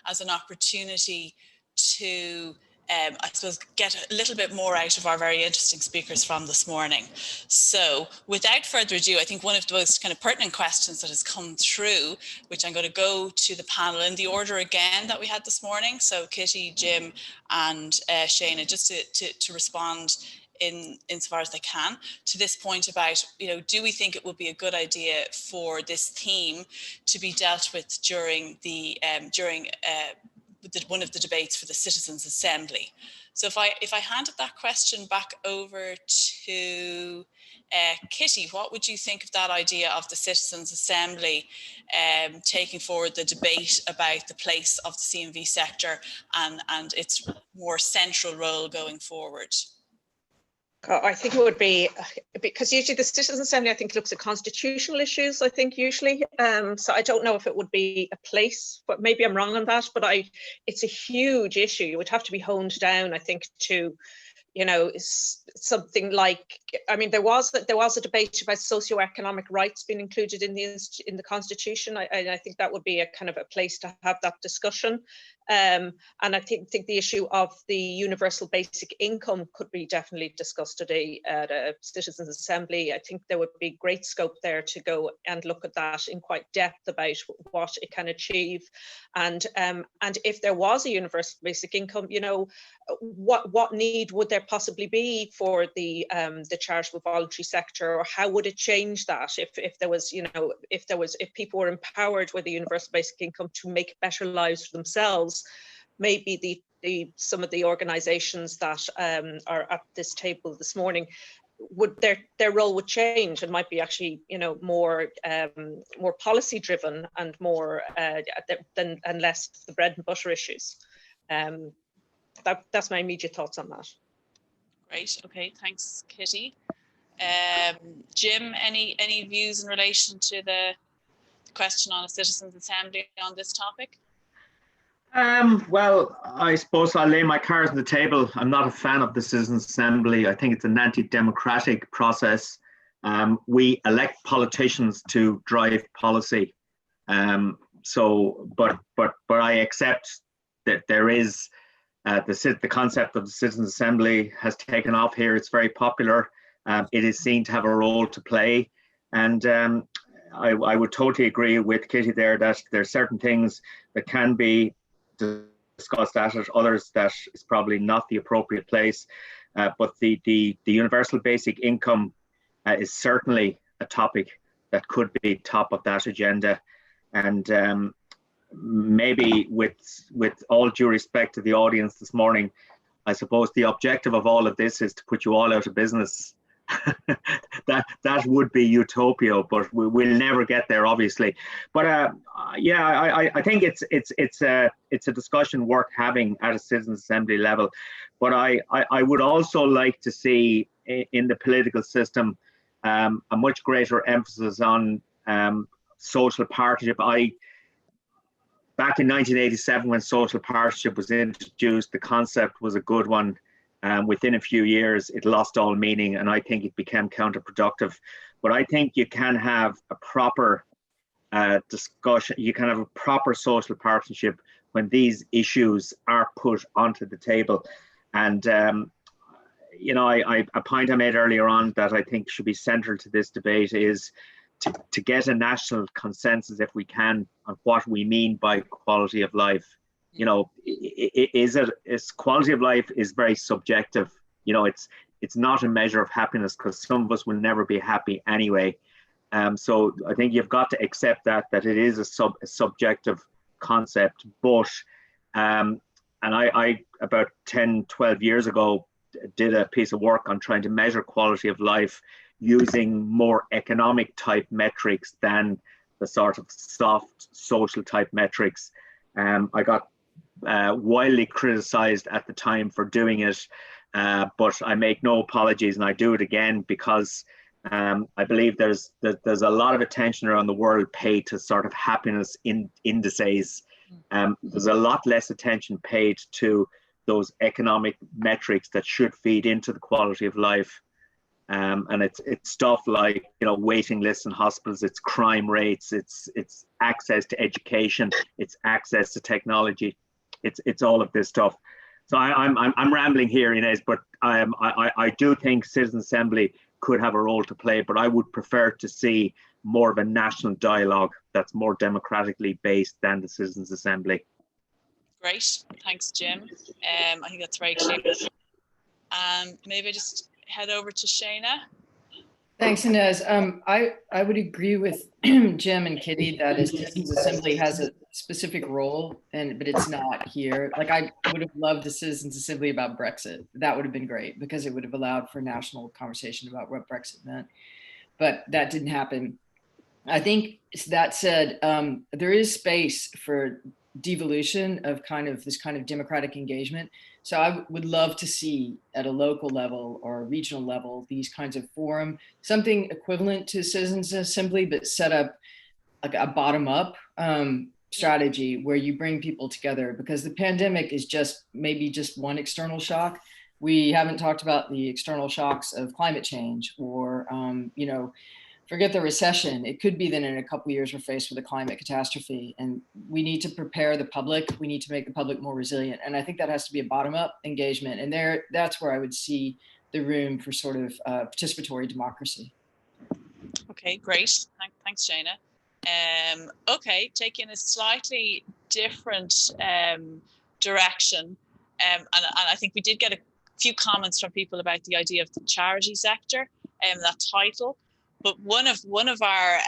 as an opportunity to I suppose get a little bit more out of our very interesting speakers from this morning. So without further ado, I think one of the most kind of pertinent questions that has come through, which I'm going to go to the panel in the order again that we had this morning. So Kitty, Jim and Shana, just to respond insofar as they can to this point about, do we think it would be a good idea for this theme to be dealt with during one of the debates for the Citizens' Assembly? So if I handed that question back over to Kitty, what would you think of that idea of the Citizens' Assembly taking forward the debate about the place of the C&V sector and its more central role going forward? I think it would be, because usually the Citizens' Assembly, I think, looks at constitutional issues, I think, usually. So I don't know if it would be a place, but maybe I'm wrong on that. But it's a huge issue. You would have to be honed down, I think, to, something like, I mean, there was a debate about socioeconomic rights being included in the Constitution. I think that would be a kind of a place to have that discussion. And I think the issue of the universal basic income could be definitely discussed today at a Citizens' Assembly. I think there would be great scope there to go and look at that in quite depth about what it can achieve. And if there was a universal basic income, what need would there possibly be for the charitable voluntary sector, or how would it change that if there was, if people were empowered with a universal basic income to make better lives for themselves? Maybe some of the organisations that are at this table this morning, would their role would change and might be actually more policy driven and more and less the bread and butter issues. That's my immediate thoughts on that. Great. Okay. Thanks, Kitty. Jim, any views in relation to the question on a Citizens' Assembly on this topic? Well, I suppose I'll lay my cards on the table. I'm not a fan of the Citizens' Assembly. I think it's an anti-democratic process. We elect politicians to drive policy. But I accept that there is the concept of the Citizens' Assembly has taken off here. It's very popular. It is seen to have a role to play. And I would totally agree with Kitty there that there are certain things that can be discussed at it, others that is probably not the appropriate place. But the universal basic income is certainly a topic that could be top of that agenda. And maybe with all due respect to the audience this morning, I suppose the objective of all of this is to put you all out of business. that would be utopia, but we'll never get there, obviously. But I think it's a discussion worth having at a Citizens' Assembly level. But I would also like to see in the political system a much greater emphasis on social partnership. Back in 1987, when social partnership was introduced, the concept was a good one. Within a few years, it lost all meaning, and I think it became counterproductive. But I think you can have a proper discussion, you can have a proper social partnership when these issues are put onto the table. And, a point I made earlier on that I think should be central to this debate is to get a national consensus, if we can, on what we mean by quality of life. Quality of life is very subjective. It's not a measure of happiness, because some of us will never be happy anyway. So I think you've got to accept that it is a subjective concept. But and I about 10, 12 years ago did a piece of work on trying to measure quality of life using more economic type metrics than the sort of soft social type metrics. I got wildly criticized at the time for doing it, but I make no apologies, and I do it again because I believe there's a lot of attention around the world paid to sort of happiness indices. There's a lot less attention paid to those economic metrics that should feed into the quality of life. And it's stuff like, you know, waiting lists in hospitals, it's crime rates, it's access to education, it's access to technology, it's all of this stuff. So I'm rambling here, Inez, but I do think Citizen Assembly could have a role to play, but I would prefer to see more of a national dialogue that's more democratically based than the Citizens Assembly. Great, thanks, Jim. I think that's very clear. Maybe just head over to Shayna. Thanks, Inez. I would agree with Jim and Kitty that a Citizens Assembly has a specific role, but it's not here. Like, I would have loved a Citizens Assembly about Brexit. That would have been great because it would have allowed for national conversation about what Brexit meant, but that didn't happen. I think that said, there is space for devolution of this kind of democratic engagement. So I would love to see at a local level or a regional level, these kinds of forum, something equivalent to Citizens Assembly, but set up like a bottom up strategy where you bring people together, because the pandemic is maybe just one external shock. We haven't talked about the external shocks of climate change or, you know, forget the recession. It could be that in a couple of years we're faced with a climate catastrophe, and we need to prepare the public. We need to make the public more resilient. And I think that has to be a bottom-up engagement. And that's where I would see the room for sort of participatory democracy. Okay, great. Thanks, Shayna. Okay, taking a slightly different direction. And I think we did get a few comments from people about the idea of the charity sector and that title. But one of our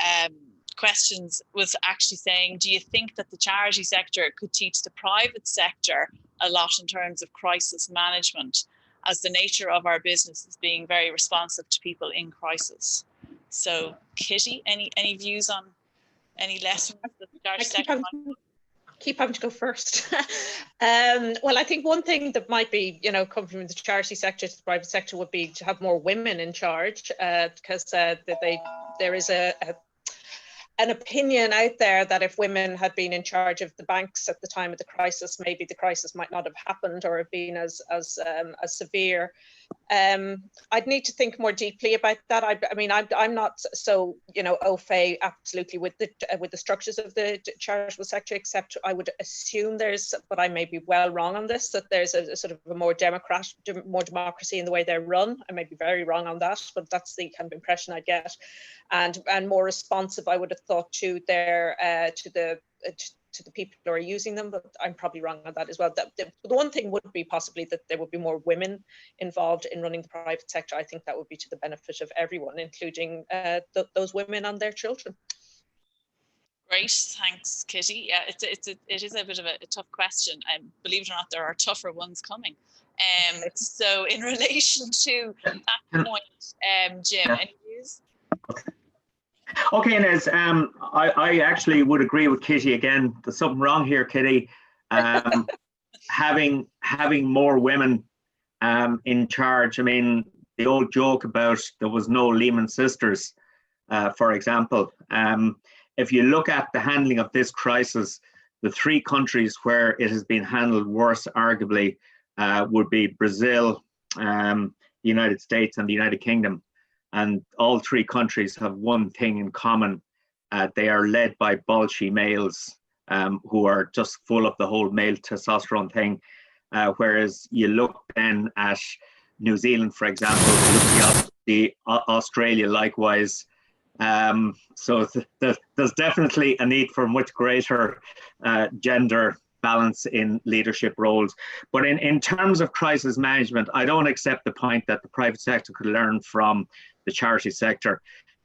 questions was actually saying, do you think that the charity sector could teach the private sector a lot in terms of crisis management, as the nature of our business is being very responsive to people in crisis? So, Kitty, any views on any lessons that the charity sector keep having to go first. Well, I think one thing that might be, you know, coming from the charity sector to the private sector would be to have more women in charge, because there is an opinion out there that if women had been in charge of the banks at the time of the crisis, maybe the crisis might not have happened or have been as severe. I'd need to think more deeply about that. I mean, I'm not so, you know, au fait absolutely with the structures of the charitable sector, except I would assume but I may be well wrong on this, that there's a sort of a more democracy in the way they're run. I may be very wrong on that, but that's the kind of impression I get, and more responsive, I would have thought, to to the people who are using them, but I'm probably wrong on that as well. The one thing would be possibly that there would be more women involved in running the private sector. I think that would be to the benefit of everyone, including those women and their children. Great, thanks, Kitty. Yeah, it is a bit of a tough question. Believe it or not, there are tougher ones coming. So in relation to that point, Jim, any views? Okay, Inez, I actually would agree with Kitty again. There's something wrong here, Kitty. Having more women in charge. I mean, the old joke about there was no Lehman Sisters, for example. If you look at the handling of this crisis, the three countries where it has been handled worse, arguably, would be Brazil, the United States, and the United Kingdom. And all three countries have one thing in common. They are led by bolshy males who are just full of the whole male testosterone thing. Whereas you look then at New Zealand, for example, the Australia likewise. So there's definitely a need for much greater gender balance in leadership roles. But in terms of crisis management, I don't accept the point that the private sector could learn from the charity sector.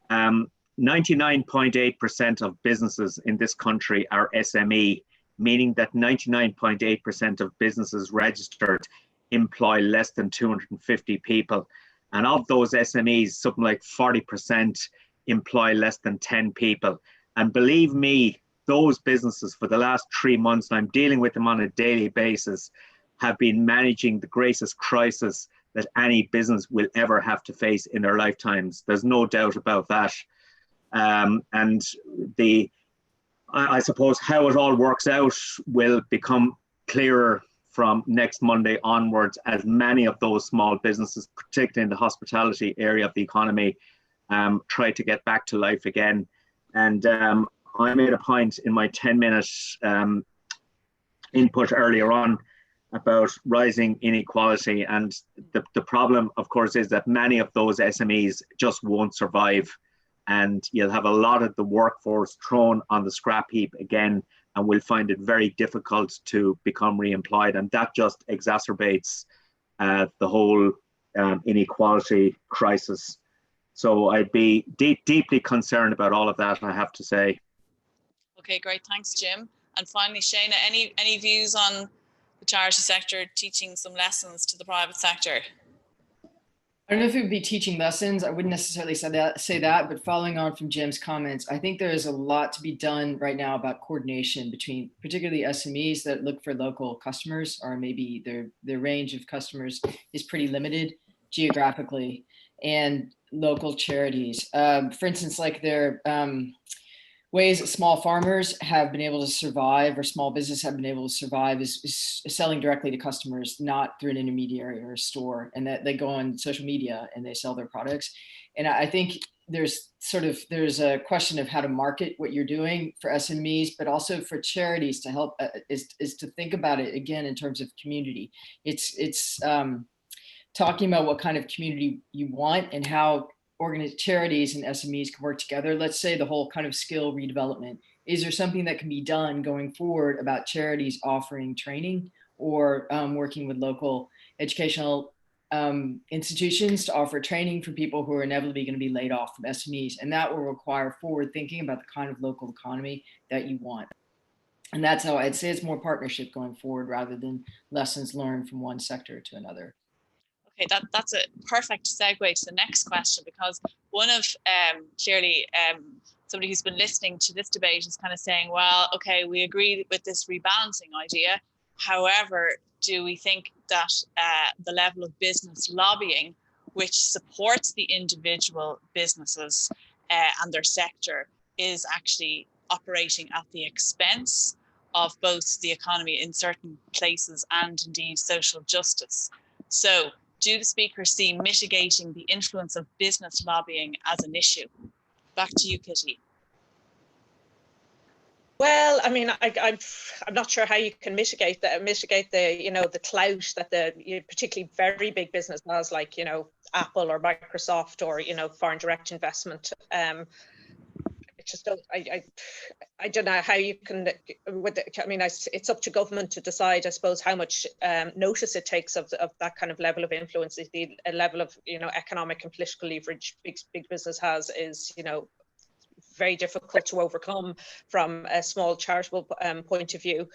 99.8% of businesses in this country are SME, meaning that 99.8% of businesses registered employ less than 250 people. And of those SMEs, something like 40% employ less than 10 people. And believe me, those businesses for the last 3 months, and I'm dealing with them on a daily basis, have been managing the greatest crisis that any business will ever have to face in their lifetimes. There's no doubt about that. And I suppose how it all works out will become clearer from next Monday onwards, as many of those small businesses, particularly in the hospitality area of the economy, try to get back to life again. And I made a point in my 10-minute input earlier on about rising inequality. And the problem, of course, is that many of those SMEs just won't survive. And you'll have a lot of the workforce thrown on the scrap heap again, and we'll find it very difficult to become re-employed. And that just exacerbates the whole inequality crisis. So I'd be deeply concerned about all of that, I have to say. Okay, great. Thanks, Jim. And finally, Shana, any views on the charity sector teaching some lessons to the private sector? I don't know if it would be teaching lessons. I wouldn't necessarily say that, but following on from Jim's comments, I think there is a lot to be done right now about coordination between particularly SMEs that look for local customers, or maybe their range of customers is pretty limited geographically, and local charities. For instance, like their ways that small farmers have been able to survive, or small business have been able to survive, is selling directly to customers, not through an intermediary or a store, and that they go on social media and they sell their products. And I think there's a question of how to market what you're doing for SMEs, but also for charities to help is to think about it again in terms of community. It's talking about what kind of community you want and how charities and SMEs can work together. Let's say the whole kind of skill redevelopment. Is there something that can be done going forward about charities offering training, or working with local educational institutions to offer training for people who are inevitably going to be laid off from SMEs? And that will require forward thinking about the kind of local economy that you want. And that's how I'd say it's more partnership going forward rather than lessons learned from one sector to another. Okay, that's a perfect segue to the next question, because one of clearly somebody who's been listening to this debate is kind of saying, well, okay, we agree with this rebalancing idea. However, do we think that the level of business lobbying, which supports the individual businesses and their sector, is actually operating at the expense of both the economy in certain places and indeed social justice? So, do the speakers see mitigating the influence of business lobbying as an issue? Back to you, Kitty. Well, I mean, I'm not sure how you can mitigate the the clout that the particularly very big business has, like Apple or Microsoft, or foreign direct investment. Just don't. I don't know how you can. I mean, it's up to government to decide, I suppose, how much notice it takes of that kind of level of influence. The level of economic and political leverage big business has is very difficult to overcome from a small charitable point of view.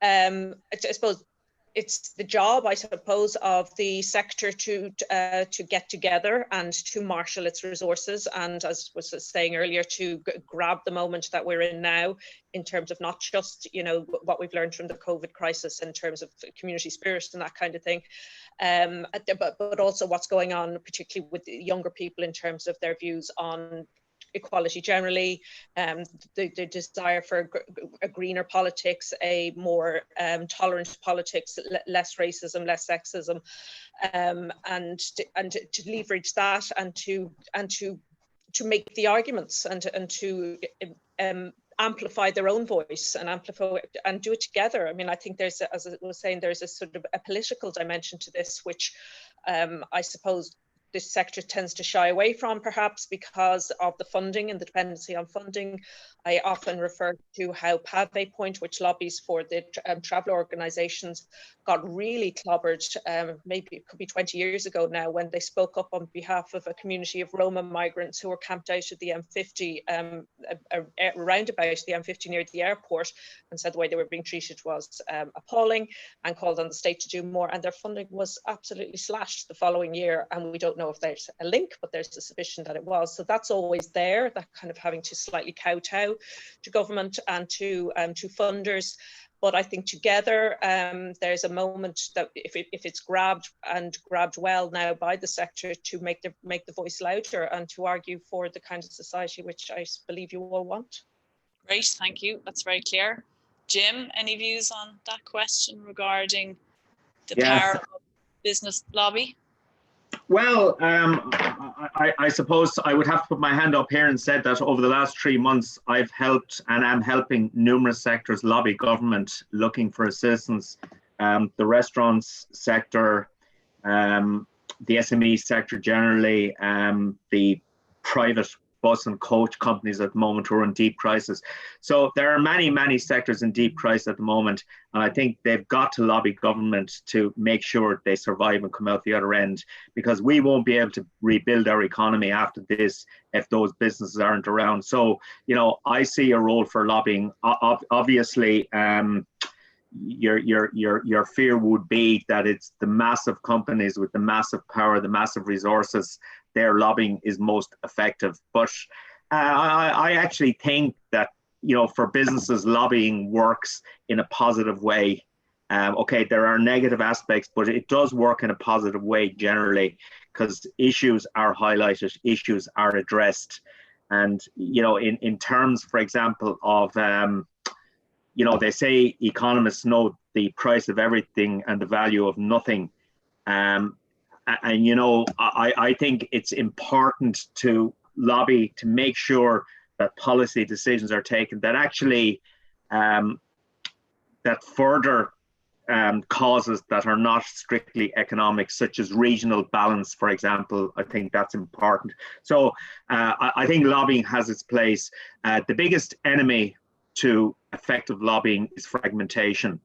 I suppose it's the job, I suppose, of the sector to get together and to marshal its resources, and, as was saying earlier, to grab the moment that we're in now, in terms of not just what we've learned from the COVID crisis in terms of community spirit and that kind of thing, but also what's going on, particularly with the younger people, in terms of their views on equality generally, the desire for a greener politics, a more tolerant politics, less racism, less sexism, and to leverage that, and to make the arguments, and to amplify their own voice, and amplify and do it together. I mean, I think there's, as I was saying, there's a sort of a political dimension to this, which I suppose this sector tends to shy away from, perhaps because of the funding and the dependency on funding. I often refer to how Pave Point, which lobbies for the travel organisations, got really clobbered, maybe it could be 20 years ago now, when they spoke up on behalf of a community of Roma migrants who were camped out at the M50, around about the M50 near the airport, and said the way they were being treated was appalling, and called on the state to do more. And their funding was absolutely slashed the following year. And we don't know if there's a link, but there's a suspicion that it was. So that's always there, that kind of having to slightly kowtow to government and to funders. But I think together there's a moment that if it's grabbed well now by the sector, to make the voice louder and to argue for the kind of society which I believe you all want. Great, thank you. That's very clear. Jim, any views on that question regarding the Yeah. power of business lobby? Well, I suppose I would have to put my hand up here and said that over the last 3 months, I've helped and am helping numerous sectors lobby government looking for assistance. The restaurants sector, the SME sector generally, the private bus and coach companies at the moment who are in deep crisis. So there are many, many sectors in deep crisis at the moment. And I think they've got to lobby government to make sure they survive and come out the other end, because we won't be able to rebuild our economy after this if those businesses aren't around. So, you know, I see a role for lobbying. Obviously, your fear would be that it's the massive companies with the massive power, the massive resources, their lobbying is most effective. But I actually think that, you know, for businesses, lobbying works in a positive way. Okay, there are negative aspects, but it does work in a positive way generally, because issues are highlighted, issues are addressed. And, you know, in terms, for example, of you know, they say economists know the price of everything and the value of nothing. And, you know, I think it's important to lobby to make sure that policy decisions are taken that actually, that further causes that are not strictly economic, such as regional balance, for example. I think that's important. So I think lobbying has its place. The biggest enemy to effective lobbying is fragmentation.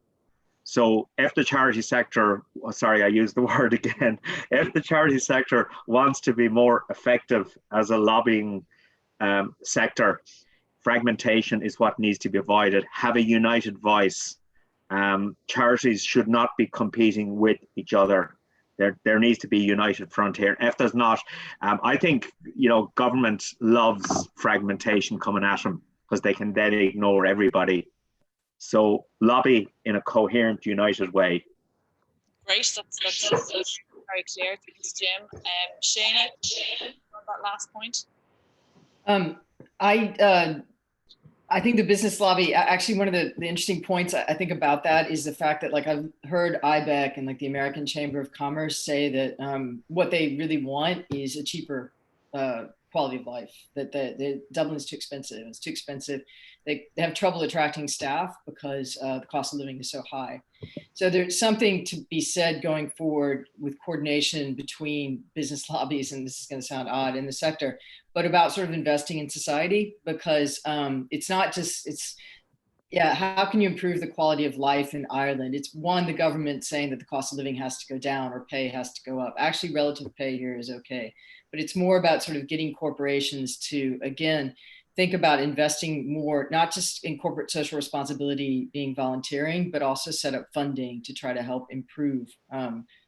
So if the charity sector, sorry, I used the word again, if the charity sector wants to be more effective as a lobbying sector, fragmentation is what needs to be avoided. Have a united voice. Charities should not be competing with each other. There needs to be a united front here. If there's not, I think, you know, government loves fragmentation coming at them because they can then ignore everybody. So lobby in a coherent, united way. Great, that's very clear. Thanks, Jim. Shana, on that last point. I think the business lobby, actually one of the interesting points I think about that is the fact that, like, I've heard IBEC and like the American Chamber of Commerce say that what they really want is a cheaper quality of life, that Dublin is too expensive. It's too expensive. They have trouble attracting staff because the cost of living is so high. So there's something to be said going forward with coordination between business lobbies, and this is going to sound odd in the sector, but about sort of investing in society, because it's not just, yeah, how can you improve the quality of life in Ireland? It's one, the government saying that the cost of living has to go down or pay has to go up. Actually, relative pay here is okay. But it's more about sort of getting corporations to, again, think about investing more, not just in corporate social responsibility being volunteering, but also set up funding to try to help improve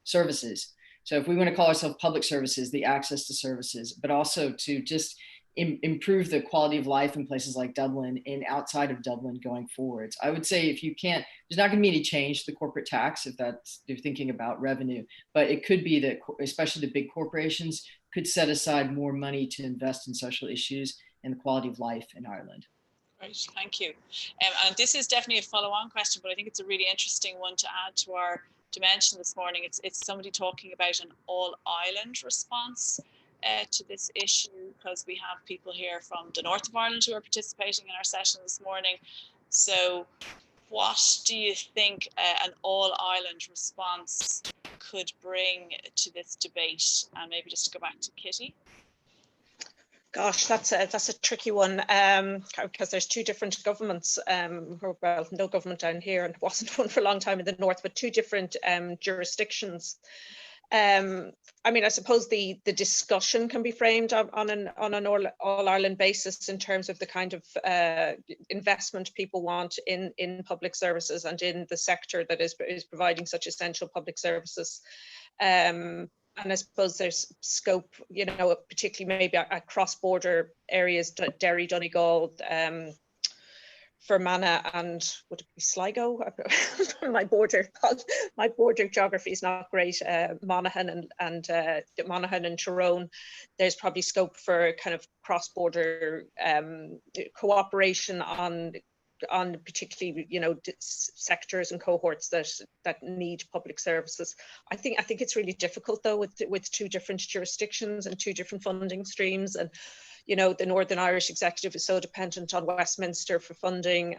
services. So if we want to call ourselves public services, the access to services, but also to just improve the quality of life in places like Dublin and outside of Dublin going forwards. I would say if you can't, there's not going to be any change to the corporate tax if that's, you're thinking about revenue, but it could be that especially the big corporations could set aside more money to invest in social issues and the quality of life in Ireland. Great, thank you. And this is definitely a follow-on question, but I think it's a really interesting one to add to our dimension this morning. It's somebody talking about an all-Ireland response to this issue, because we have people here from the north of Ireland who are participating in our session this morning. So what do you think an all-Ireland response could bring to this debate? And maybe just to go back to Kitty. Gosh, that's a tricky one, because there's two different governments, well, no government down here, and wasn't one for a long time in the north, but two different jurisdictions. I mean, I suppose the discussion can be framed on an all Ireland basis in terms of the kind of investment people want in public services and in the sector that is providing such essential public services. And I suppose there's scope, you know, particularly maybe at cross-border areas, Derry, Donegal, Fermanagh, and would it be Sligo? my border geography is not great. Monaghan and Tyrone. There's probably scope for kind of cross-border cooperation on particularly, sectors and cohorts that need public services. I think it's really difficult though with two different jurisdictions and two different funding streams, and the Northern Irish Executive is so dependent on Westminster for funding.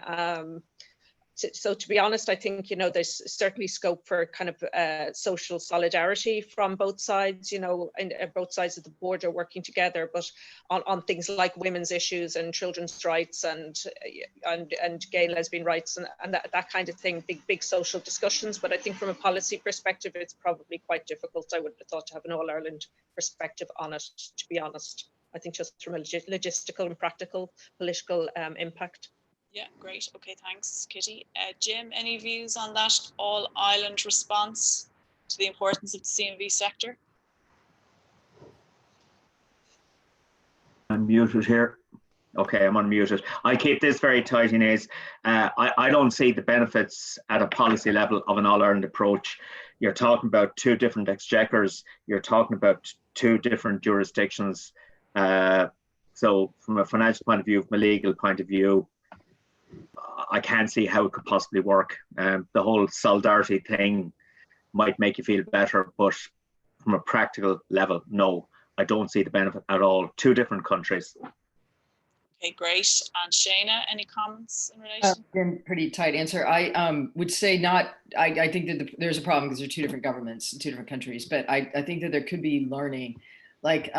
So to be honest, I think, there's certainly scope for kind of social solidarity from both sides, and both sides of the border working together, but on things like women's issues and children's rights and gay and lesbian rights and that kind of thing, big social discussions. But I think from a policy perspective, it's probably quite difficult, I would have thought, to have an all-Ireland perspective on it, to be honest. I think just from a logistical and practical political impact. Yeah, great. Okay, thanks, Kitty. Jim, any views on that all-Ireland response to the importance of the CMV sector? I'm muted here. Okay, I'm unmuted. I keep this very tight, Inez. I don't see the benefits at a policy level of an all-Ireland approach. You're talking about two different exchequers. You're talking about two different jurisdictions. So from a financial point of view, from a legal point of view, I can't see how it could possibly work. The whole solidarity thing might make you feel better, but from a practical level, no, I don't see the benefit at all. Two different countries. Okay, great. And Shayna, any comments in relation? Again, pretty tight answer. I would say not. I think that there's a problem because they're two different governments, two different countries. But I think that there could be learning. Like,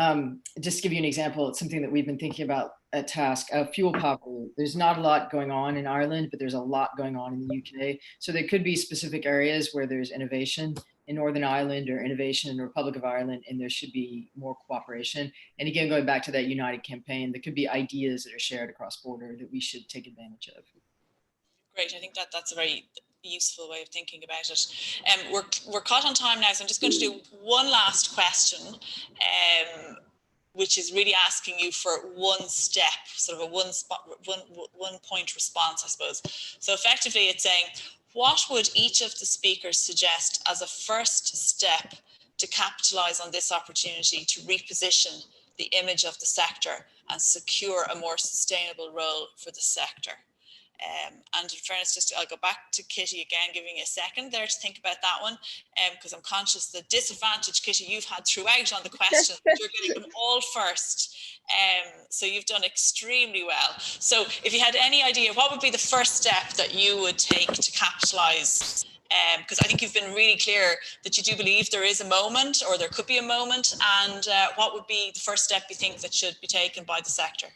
just to give you an example, it's something that we've been thinking about at Task, fuel poverty. There's not a lot going on in Ireland, but there's a lot going on in the UK. So there could be specific areas where there's innovation in Northern Ireland or innovation in the Republic of Ireland, and there should be more cooperation. And again, going back to that United campaign, there could be ideas that are shared across border that we should take advantage of. Great, I think that's a very useful way of thinking about it. We're caught on time now, so I'm just going to do one last question, which is really asking you for one step, sort of a one point response, I suppose. So effectively it's saying, what would each of the speakers suggest as a first step to capitalise on this opportunity to reposition the image of the sector and secure a more sustainable role for the sector? And in fairness, I'll go back to Kitty again, giving you a second there to think about that one, because I'm conscious the disadvantage, Kitty, you've had throughout on the questions, you're getting them all first. So you've done extremely well. So if you had any idea, what would be the first step that you would take to capitalise? Because I think you've been really clear that you do believe there is a moment, or there could be a moment, and what would be the first step you think that should be taken by the sector?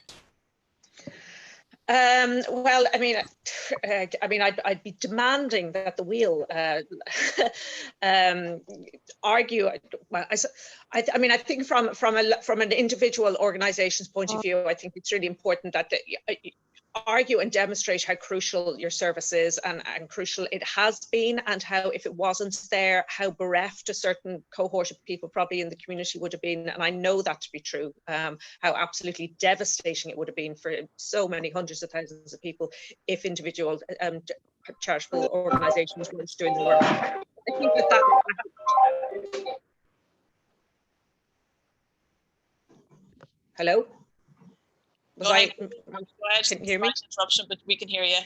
Well, I'd be demanding that the wheel argue. Well, I think from an individual organisation's point of view, I think it's really important that argue and demonstrate how crucial your service is and crucial it has been, and how, if it wasn't there, how bereft a certain cohort of people probably in the community would have been. And I know that to be true, how absolutely devastating it would have been for so many hundreds of thousands of people if individual charitable organisations weren't doing the work. I think that Hello? Can you hear me? Interruption, but we can hear you.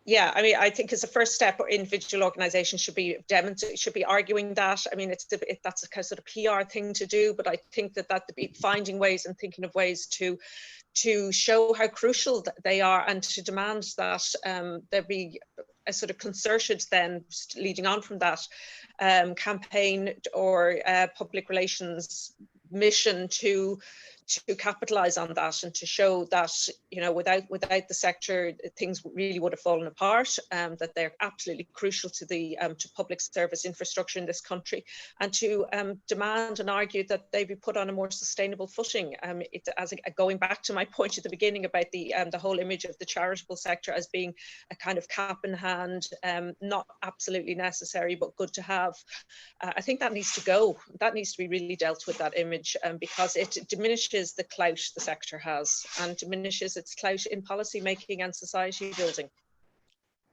Yeah, I think as a first step, individual organisations should be arguing that. That's a kind of sort of PR thing to do, but I think that be finding ways and thinking of ways to show how crucial they are, and to demand that there be a sort of concerted, then leading on from that, campaign or public relations mission to capitalise on that, and to show that without the sector things really would have fallen apart, that they're absolutely crucial to the to public service infrastructure in this country, and to demand and argue that they be put on a more sustainable footing. Going back to my point at the beginning about the whole image of the charitable sector as being a kind of cap in hand, not absolutely necessary but good to have. I think that needs to go. That needs to be really dealt with, that image, because it diminishes the clout the sector has, and diminishes its clout in policy making and society building.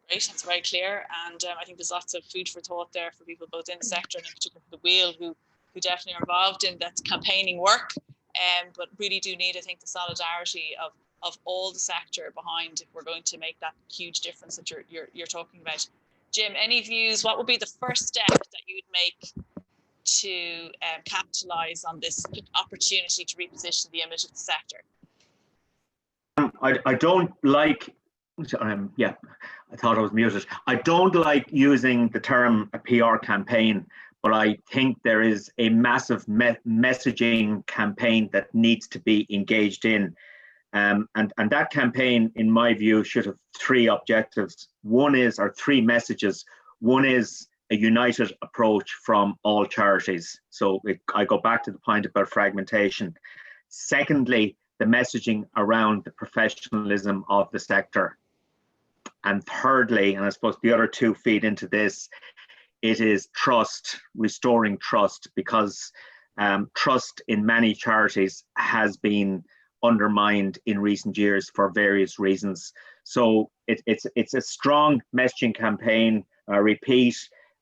Great, that's very clear, and I think there's lots of food for thought there for people both in the sector and in particular for the wheel, who definitely are involved in that campaigning work, but really do need, I think, the solidarity of of all the sector behind if we're going to make that huge difference that you're talking about. Jim, any views? What would be the first step that you'd make to capitalise on this opportunity to reposition the image of the sector? I don't like, yeah, I thought I was muted. I don't like using the term a PR campaign, but I think there is a massive messaging campaign that needs to be engaged in. And that campaign, in my view, should have three objectives. Three messages. One is a united approach from all charities. So I go back to the point about fragmentation. Secondly, the messaging around the professionalism of the sector. And thirdly, and I suppose the other two feed into this, it is trust, restoring trust, because trust in many charities has been undermined in recent years for various reasons. So it's a strong messaging campaign. I repeat,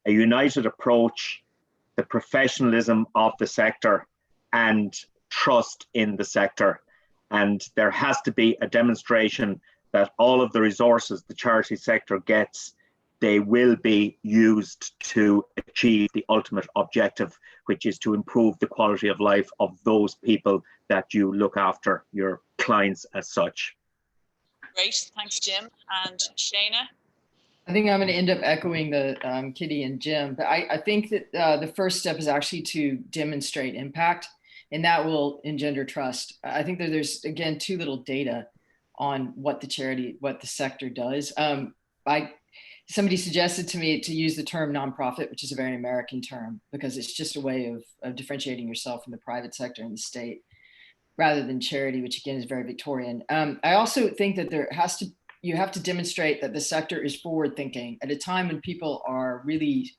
a united approach, the professionalism of the sector, and trust in the sector. And there has to be a demonstration that all of the resources the charity sector gets, they will be used to achieve the ultimate objective, which is to improve the quality of life of those people that you look after, your clients as such. Great, thanks, Jim. And Shana? I think I'm going to end up echoing the Kitty and Jim, but I think that the first step is actually to demonstrate impact, and that will engender trust. I think that there's, again, too little data on what the sector does. Somebody suggested to me to use the term nonprofit, which is a very American term, because it's just a way of differentiating yourself from the private sector and the state, rather than charity, which again is very Victorian. I also think that you have to demonstrate that the sector is forward thinking at a time when people are really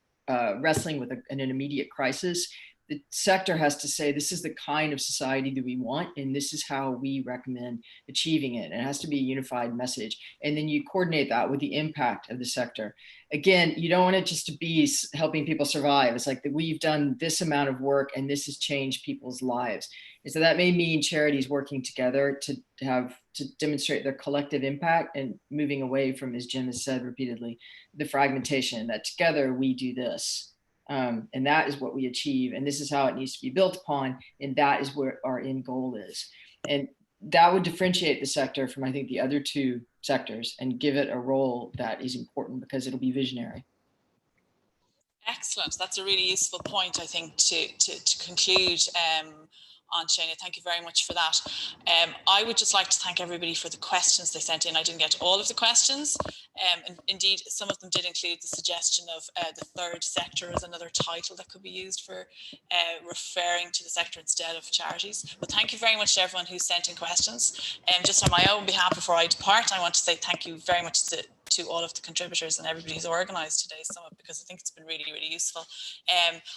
wrestling with an immediate crisis. The sector has to say, this is the kind of society that we want, and this is how we recommend achieving it. And it has to be a unified message. And then you coordinate that with the impact of the sector. Again, you don't want it just to be helping people survive. It's like that we've done this amount of work and this has changed people's lives. And so that may mean charities working together to demonstrate their collective impact and moving away from, as Jim has said repeatedly, the fragmentation, that together we do this. And that is what we achieve. And this is how it needs to be built upon. And that is where our end goal is. And that would differentiate the sector from, I think, the other two sectors and give it a role that is important because it'll be visionary. Excellent. That's a really useful point, I think, to conclude on, Shana. Thank you very much for that. I would just like to thank everybody for the questions they sent in. I didn't get all of the questions. And indeed, some of them did include the suggestion of the third sector as another title that could be used for referring to the sector instead of charities. But thank you very much to everyone who sent in questions. Just on my own behalf, before I depart, I want to say thank you very much to all of the contributors and everybody who's organised today's summit, because I think it's been really, really useful.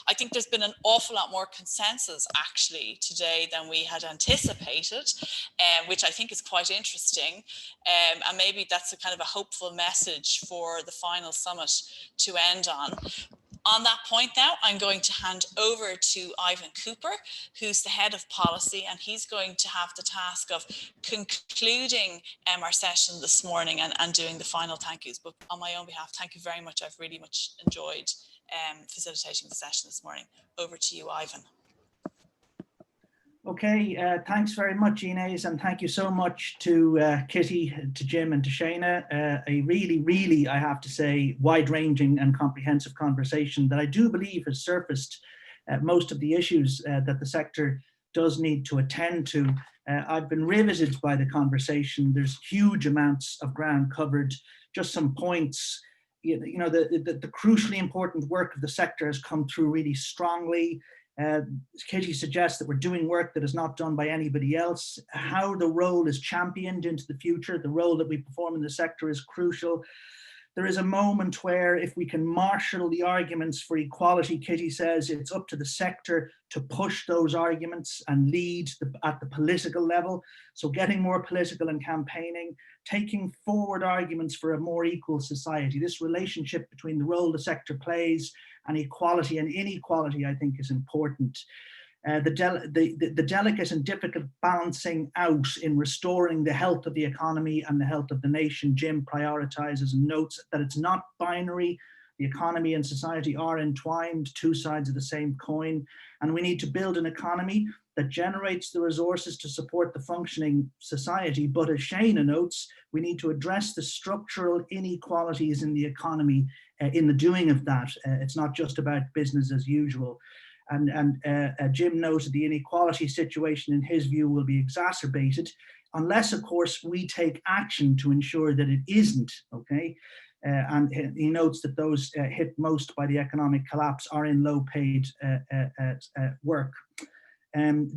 I think there's been an awful lot more consensus actually today than we had anticipated, which I think is quite interesting. And maybe that's a kind of a hopeful message for the final summit to end on. On that point now, I'm going to hand over to Ivan Cooper, who's the head of policy, and he's going to have the task of concluding our session this morning and doing the final thank yous. But on my own behalf, thank you very much. I've really much enjoyed facilitating the session this morning. Over to you, Ivan. Okay, thanks very much, Inez, and thank you so much to Kitty, to Jim and to Shana. A really, I have to say, wide-ranging and comprehensive conversation that I do believe has surfaced most of the issues that the sector does need to attend to. I've been riveted by the conversation. There's huge amounts of ground covered. Just some points. You know, the crucially important work of the sector has come through really strongly. Kitty suggests that we're doing work that is not done by anybody else. How the role is championed into the future, the role that we perform in the sector is crucial. There is a moment where if we can marshal the arguments for equality, Kitty says, it's up to the sector to push those arguments and lead at the political level. So getting more political and campaigning, taking forward arguments for a more equal society. This relationship between the role the sector plays and equality and inequality, I think, is important. the delicate and difficult balancing out in restoring the health of the economy and the health of the nation. Jim prioritizes and notes that it's not binary. The economy and society are entwined, two sides of the same coin, and we need to build an economy that generates the resources to support the functioning society. But as Shana notes, we need to address the structural inequalities in the economy in the doing of that. It's not just about business as usual. And Jim noted the inequality situation, in his view, will be exacerbated unless, of course, we take action to ensure that it isn't, okay? And he notes that those hit most by the economic collapse are in low-paid work.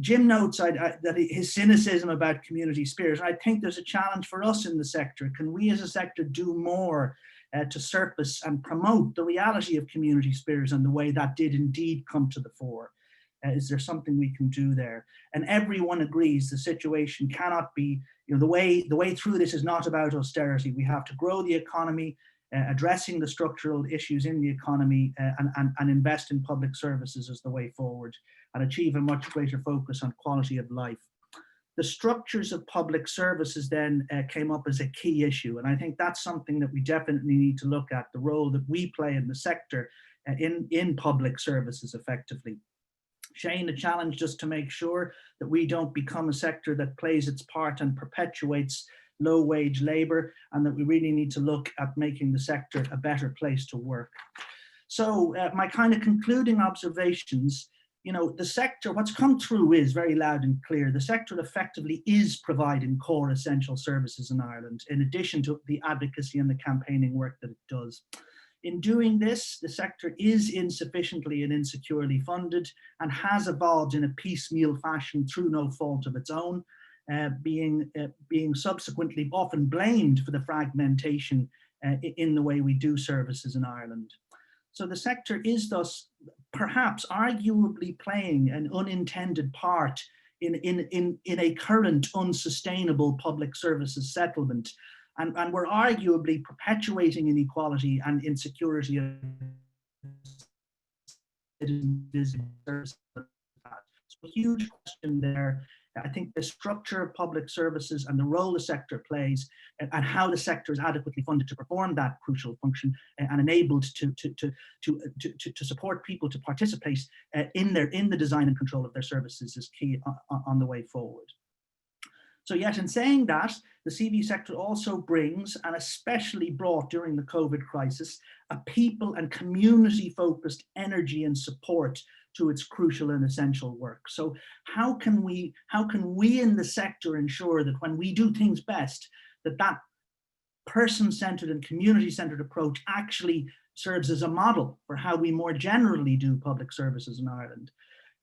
Jim notes that his cynicism about community spirit. I think there's a challenge for us in the sector. Can we as a sector do more to surface and promote the reality of community spirit and the way that did indeed come to the fore? Is there something we can do there? And everyone agrees the situation cannot be, the way through this is not about austerity. We have to grow the economy, addressing the structural issues in the economy, and invest in public services as the way forward, and achieve a much greater focus on quality of life. The structures of public services then came up as a key issue, and I think that's something that we definitely need to look at, the role that we play in the sector in public services effectively. Shane challenged us to make sure that we don't become a sector that plays its part and perpetuates low wage labor, and that we really need to look at making the sector a better place to work. So my kind of concluding observations, the sector, what's come through is very loud and clear. The sector effectively is providing core essential services in Ireland, in addition to the advocacy and the campaigning work that it does. In doing this, the sector is insufficiently and insecurely funded and has evolved in a piecemeal fashion through no fault of its own, being subsequently often blamed for the fragmentation in the way we do services in Ireland. So the sector is thus perhaps arguably playing an unintended part in a current unsustainable public services settlement. And we're arguably perpetuating inequality and insecurity. So a huge question there. I think the structure of public services and the role the sector plays, and how the sector is adequately funded to perform that crucial function and enabled to support people to participate in the design and control of their services is key on the way forward. So yet in saying that, the CV sector also brings, and especially brought during the COVID crisis, a people and community focused energy and support to its crucial and essential work. So how can we in the sector ensure that when we do things best, that person-centered and community-centered approach actually serves as a model for how we more generally do public services in Ireland?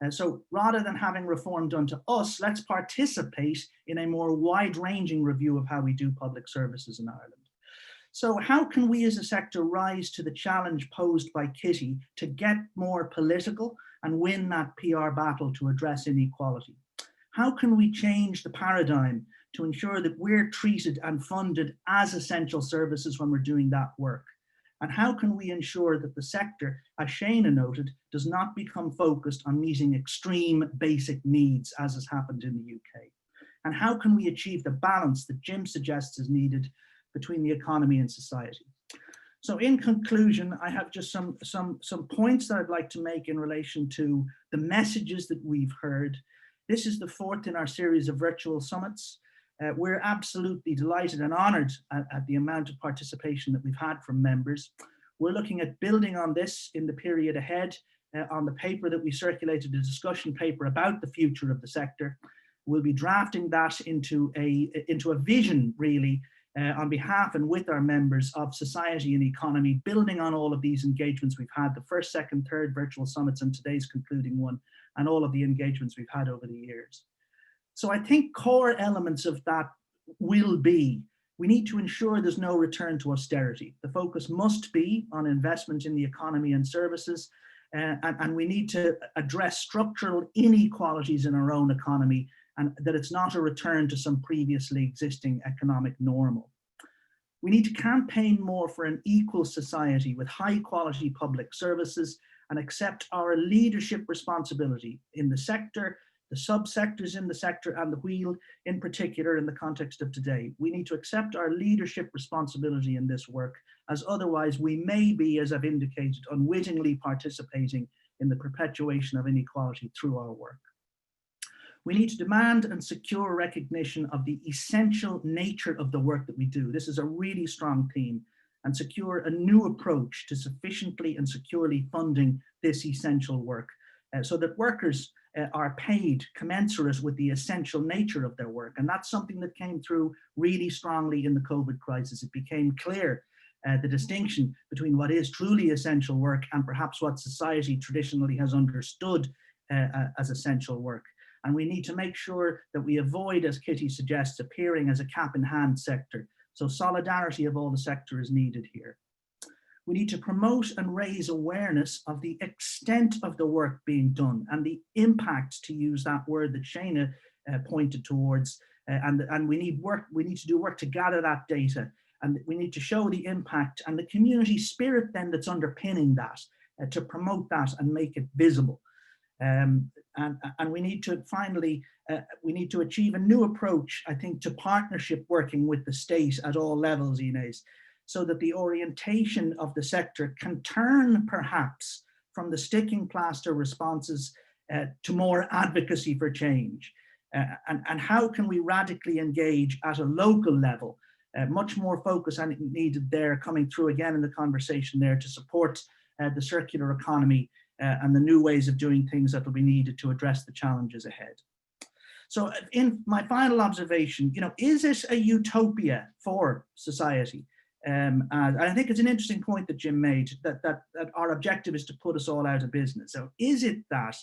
So rather than having reform done to us, let's participate in a more wide-ranging review of how we do public services in Ireland. So how can we as a sector rise to the challenge posed by Kitty to get more political and win that PR battle to address inequality? How can we change the paradigm to ensure that we're treated and funded as essential services when we're doing that work? And how can we ensure that the sector, as Shana noted, does not become focused on meeting extreme basic needs as has happened in the UK? And how can we achieve the balance that Jim suggests is needed between the economy and society? So in conclusion, I have just some points that I'd like to make in relation to the messages that we've heard. This is the fourth in our series of virtual summits. We're absolutely delighted and honored at the amount of participation that we've had from members. We're looking at building on this in the period ahead on the paper that we circulated, a discussion paper about the future of the sector. We'll be drafting that into a vision, really, on behalf and with our members of society and economy, building on all of these engagements we've had, the first, second, third virtual summits and today's concluding one, and all of the engagements we've had over the years. So I think core elements of that will be, we need to ensure there's no return to austerity. The focus must be on investment in the economy and services, and we need to address structural inequalities in our own economy, and that it's not a return to some previously existing economic normal. We need to campaign more for an equal society with high quality public services and accept our leadership responsibility in the sector, the subsectors in the sector, and the wheel in particular in the context of today. We need to accept our leadership responsibility in this work, as otherwise we may be, as I've indicated, unwittingly participating in the perpetuation of inequality through our work. We need to demand and secure recognition of the essential nature of the work that we do. This is a really strong theme, and secure a new approach to sufficiently and securely funding this essential work so that workers are paid commensurate with the essential nature of their work. And that's something that came through really strongly in the COVID crisis. It became clear the distinction between what is truly essential work and perhaps what society traditionally has understood as essential work. And we need to make sure that we avoid, as Kitty suggests, appearing as a cap-in-hand sector. So solidarity of all the sector is needed here. We need to promote and raise awareness of the extent of the work being done and the impact, to use that word that Shana pointed towards. And we need to do work to gather that data, and we need to show the impact and the community spirit then that's underpinning that, to promote that and make it visible. And we need to finally, we need to achieve a new approach, I think, to partnership working with the state at all levels, Inés, so that the orientation of the sector can turn perhaps from the sticking plaster responses to more advocacy for change. And how can we radically engage at a local level? Much more focus on it needed there, coming through again in the conversation there, to support the circular economy and the new ways of doing things that will be needed to address the challenges ahead. So in my final observation, is it a utopia for society? And I think it's an interesting point that Jim made, that our objective is to put us all out of business. So is it that,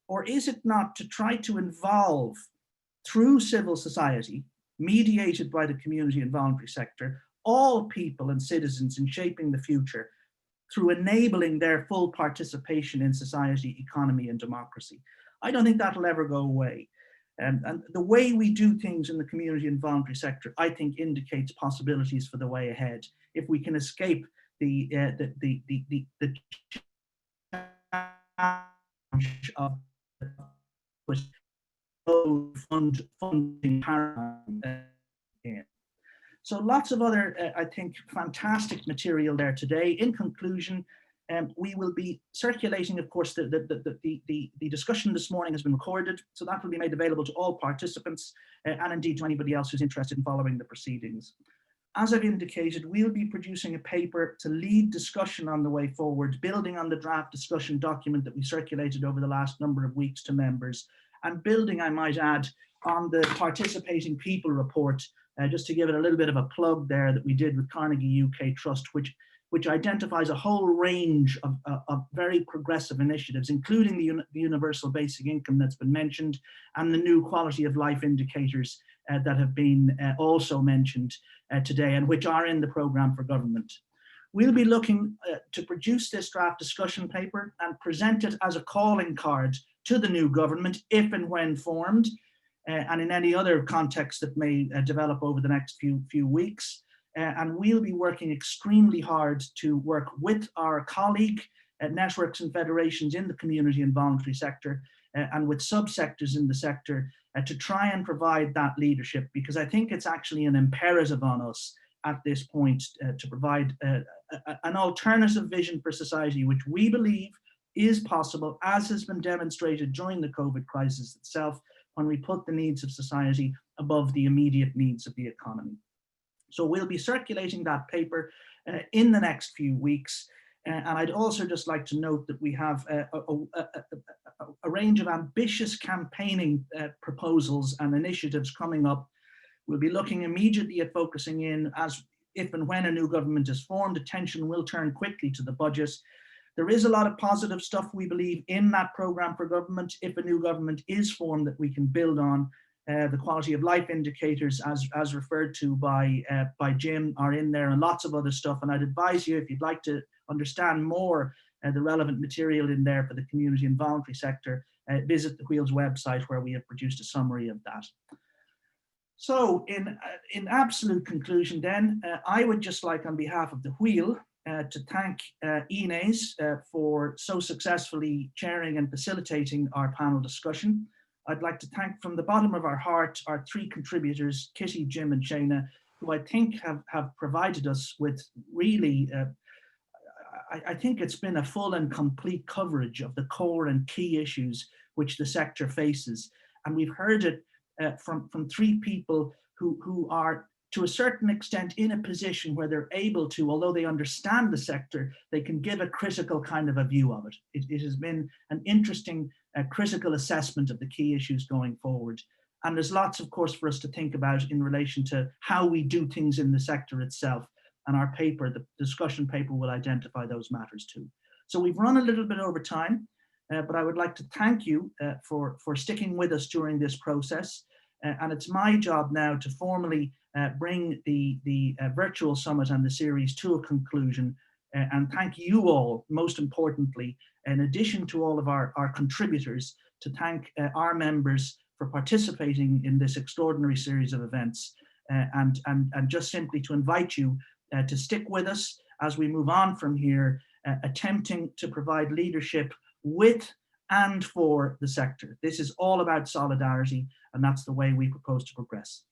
or is it not, to try to involve through civil society, mediated by the community and voluntary sector, all people and citizens in shaping the future through enabling their full participation in society, economy, and democracy? I don't think that'll ever go away. And the way we do things in the community and voluntary sector, I think, indicates possibilities for the way ahead. If we can escape the challenge of funding paradigm. So lots of other, I think, fantastic material there today. In conclusion, we will be circulating, of course, the discussion this morning has been recorded, so that will be made available to all participants and indeed to anybody else who's interested in following the proceedings. As I've indicated, we'll be producing a paper to lead discussion on the way forward, building on the draft discussion document that we circulated over the last number of weeks to members, and building, I might add, on the participating people report, just to give it a little bit of a plug there, that we did with Carnegie UK Trust, which identifies a whole range of very progressive initiatives, including the universal basic income that's been mentioned, and the new quality of life indicators that have been also mentioned today, and which are in the programme for government. We'll be looking to produce this draft discussion paper and present it as a calling card to the new government, if and when formed, and in any other context that may develop over the next few weeks. And we'll be working extremely hard to work with our colleague networks and federations in the community and voluntary sector, and with subsectors in the sector, to try and provide that leadership, because I think it's actually an imperative on us at this point to provide an alternative vision for society, which we believe is possible, as has been demonstrated during the COVID crisis itself, when we put the needs of society above the immediate needs of the economy. So we'll be circulating that paper in the next few weeks. And I'd also just like to note that we have a range of ambitious campaigning proposals and initiatives coming up. We'll be looking immediately at focusing in, as if and when a new government is formed, attention will turn quickly to the budget. There is a lot of positive stuff, we believe, in that programme for government, if a new government is formed, that we can build on. The quality of life indicators, as referred to by Jim, are in there, and lots of other stuff. And I'd advise you, if you'd like to understand more the relevant material in there for the community and voluntary sector, visit the Wheels website, where we have produced a summary of that. So in absolute conclusion then, I would just like, on behalf of the Wheel, to thank Inés for for so successfully chairing and facilitating our panel discussion. I'd like to thank from the bottom of our heart our three contributors, Kitty, Jim and Shayna, who I think have provided us with really, I think it's been a full and complete coverage of the core and key issues which the sector faces. And we've heard it from three people who are to a certain extent in a position where they're able to, although they understand the sector, they can give a critical kind of a view of it. It has been an interesting critical assessment of the key issues going forward. And there's lots, of course, for us to think about in relation to how we do things in the sector itself. And our paper, the discussion paper, will identify those matters too. So we've run a little bit over time, but I would like to thank you for sticking with us during this process. And it's my job now to formally bring the virtual summit and the series to a conclusion. And thank you all, most importantly, in addition to all of our contributors, to thank our members for participating in this extraordinary series of events, and just simply to invite you to stick with us as we move on from here, attempting to provide leadership with and for the sector. This is all about solidarity, and that's the way we propose to progress.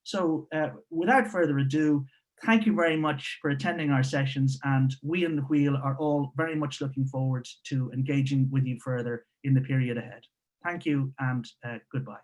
So without further ado, thank you very much for attending our sessions, and we in the Wheel are all very much looking forward to engaging with you further in the period ahead. Thank you and goodbye.